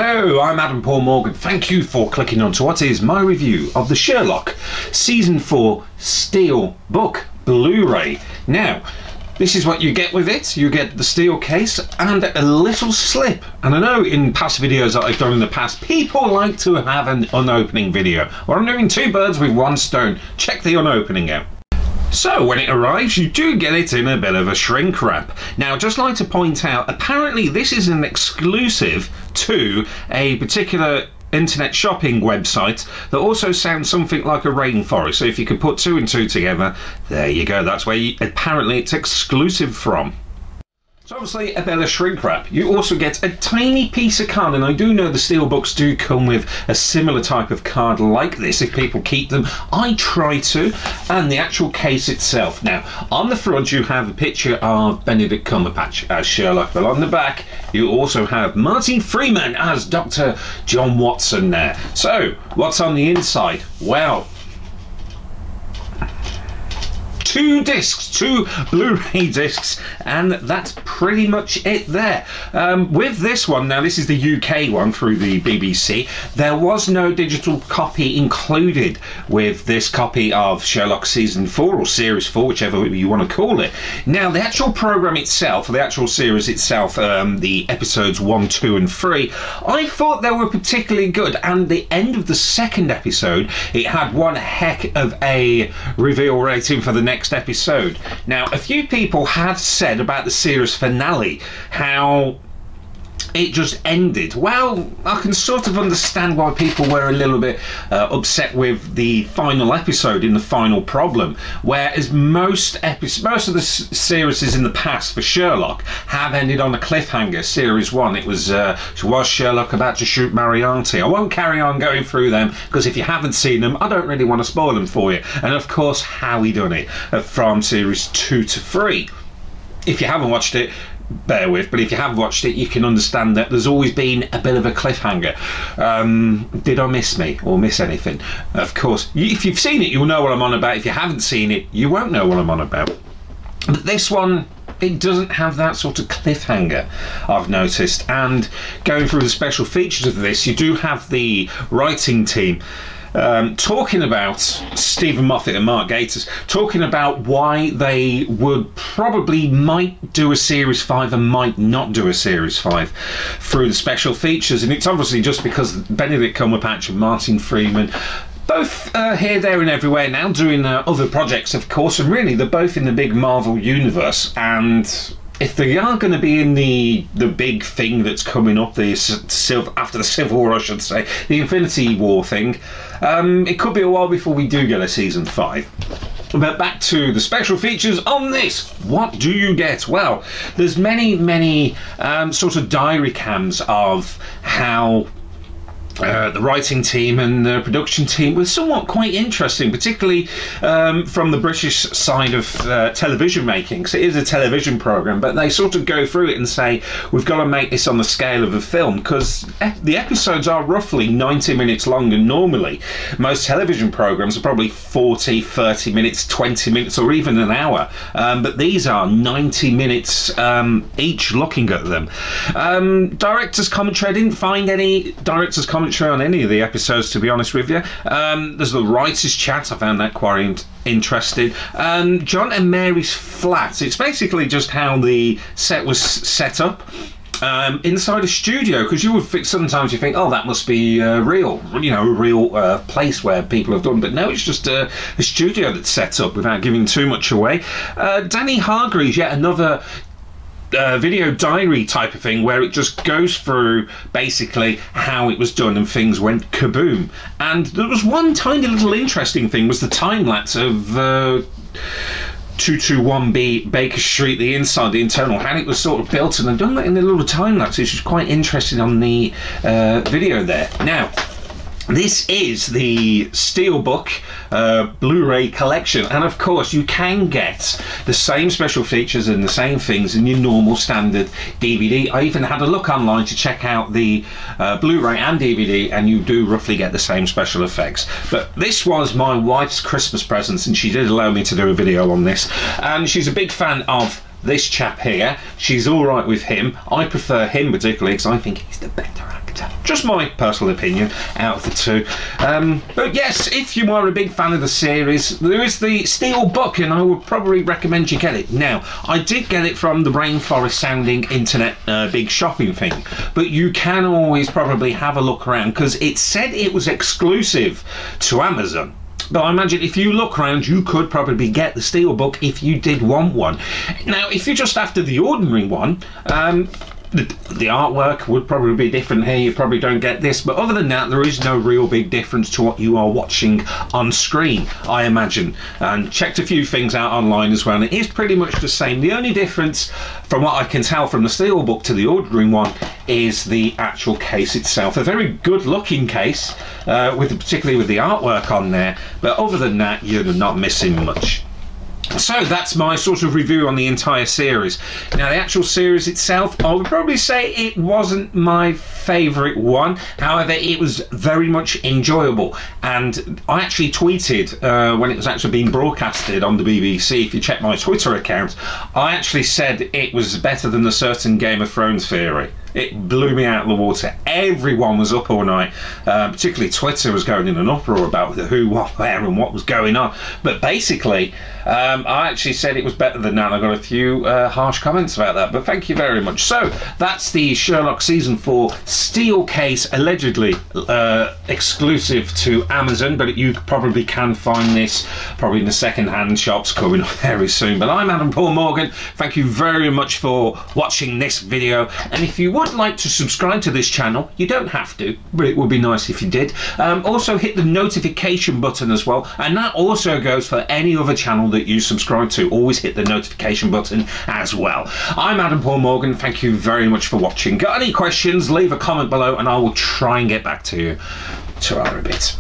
Hello, I'm Adam Paul Morgan. Thank you for clicking on to what is my review of the Sherlock Season 4 Steelbook Blu-ray. Now, this is what you get with it. You get the steel case and a little slip. And I know in past videos that I've done in the past, people like to have an unopening video. Well, I'm doing two birds with one stone. Check the unopening out. So when it arrives, you do get it in a bit of a shrink wrap. Now, just like to point out, apparently this is an exclusive to a particular internet shopping website that also sounds something like a rainforest. So if you could put two and two together, there you go. That's where apparently it's exclusive from. So obviously a bit of shrink wrap. You also get a tiny piece of card, and I do know the steelbooks do come with a similar type of card like this if people keep them. I try to. And the actual case itself. Now, on the front you have a picture of Benedict Cumberbatch as Sherlock, but on the back you also have Martin Freeman as Dr. John Watson there. So, what's on the inside? Well, two discs, two Blu-ray discs, and that's pretty much it there. With this one, now this is the UK one through the BBC, there was no digital copy included with this copy of Sherlock Season 4 or Series 4, whichever you want to call it. Now, the actual programme itself, or the actual series itself, the episodes 1, 2 and 3, I thought they were particularly good, and the end of the second episode, it had one heck of a reveal rating for the next episode. Now, a few people have said about the series finale how it just ended. Well, I can sort of understand why people were a little bit upset with the final episode in The Final Problem, whereas most of the series in the past for Sherlock have ended on a cliffhanger. Series 1, it was Sherlock about to shoot Moriarty. I won't carry on going through them because if you haven't seen them, I don't really want to spoil them for you. And of course, how he done it from Series 2 to 3. If you haven't watched it, bear with, but if you have watched it, you can understand that there's always been a bit of a cliffhanger. Did I miss me or miss anything? Of course, if you've seen it, you'll know what I'm on about. If you haven't seen it, you won't know what I'm on about. But this one, it doesn't have that sort of cliffhanger, I've noticed. And going through the special features of this, you do have the writing team talking about Stephen Moffat and Mark Gatiss, talking about why they would might do a Series 5 and might not do a Series 5 through the special features. And it's obviously just because Benedict Cumberbatch and Martin Freeman, both here, there and everywhere now, doing other projects, of course, and really they're both in the big Marvel universe. And if they are going to be in the big thing that's coming up, after the Civil War, I should say, the Infinity War thing, it could be a while before we do get a Season 5. But back to the special features on this. What do you get? Well, there's many sort of diary cams of how the writing team and the production team was somewhat quite interesting, particularly from the British side of television making, because it is a television program, but they sort of go through it and say, we've got to make this on the scale of a film, because the episodes are roughly 90 minutes long, and normally most television programs are probably 40, 30 minutes, 20 minutes, or even an hour, but these are 90 minutes each looking at them. Director's commentary, I didn't find any director's commentary on any of the episodes, to be honest with you. There's the writers' chat, I found that quite interesting. John and Mary's flat, it's basically just how the set was set up inside a studio, because you would think, sometimes you think, oh, that must be real, you know, a real place where people have done, but no, it's just a studio that's set up without giving too much away. Danny Hargreaves, yet another video diary type of thing, where it just goes through basically how it was done and things went kaboom. And there was one tiny little interesting thing, was the time lapse of 221B Baker Street, the inside, the internal, how it was sort of built, and they've done that in a little time lapse, which is quite interesting on the video there. Now, this is the Steelbook Blu-ray collection, and of course you can get the same special features and the same things in your normal standard DVD. I even had a look online to check out the Blu-ray and DVD, and you do roughly get the same special effects. But this was my wife's Christmas present, and she did allow me to do a video on this, and she's a big fan of this chap here. She's all right with him. I prefer him particularly because I think he's the better actor. Just my personal opinion out of the two. But yes, if you are a big fan of the series, there is the Steelbook, and I would probably recommend you get it. Now, I did get it from the rainforest sounding internet big shopping thing, but you can always probably have a look around, because it said it was exclusive to Amazon. But I imagine if you look around, you could probably get the Steelbook if you did want one. Now, if you're just after the ordinary one, the artwork would probably be different here. You probably don't get this, but other than that, there is no real big difference to what you are watching on screen, I imagine. And checked a few things out online as well, and it is pretty much the same. The only difference, from what I can tell from the Steelbook to the ordinary one, is the actual case itself. A very good looking case, particularly with the artwork on there, but other than that, you're not missing much. So that's my sort of review on the entire series. Now, the actual series itself, I would probably say it wasn't my favourite one. However, it was very much enjoyable, and I actually tweeted when it was actually being broadcasted on the BBC. If you check my Twitter account, I actually said it was better than a certain Game of Thrones theory. It blew me out of the water. Everyone was up all night, particularly Twitter was going in an uproar about the who, what, where and what was going on. But basically, I actually said it was better than that. I got a few harsh comments about that, but thank you very much. So that's the Sherlock Season 4 steel case, allegedly exclusive to Amazon, but you probably can find this probably in the second-hand shops coming up very soon. But I'm Adam Paul Morgan. Thank you very much for watching this video, and if you would like to subscribe to this channel, you don't have to, but it would be nice if you did. Also hit the notification button as well, and that also goes for any other channel that you subscribe to. Always hit the notification button as well. I'm Adam Paul Morgan. Thank you very much for watching. Got any questions, leave a comment below and I will try and get back to you tomorrow a bit.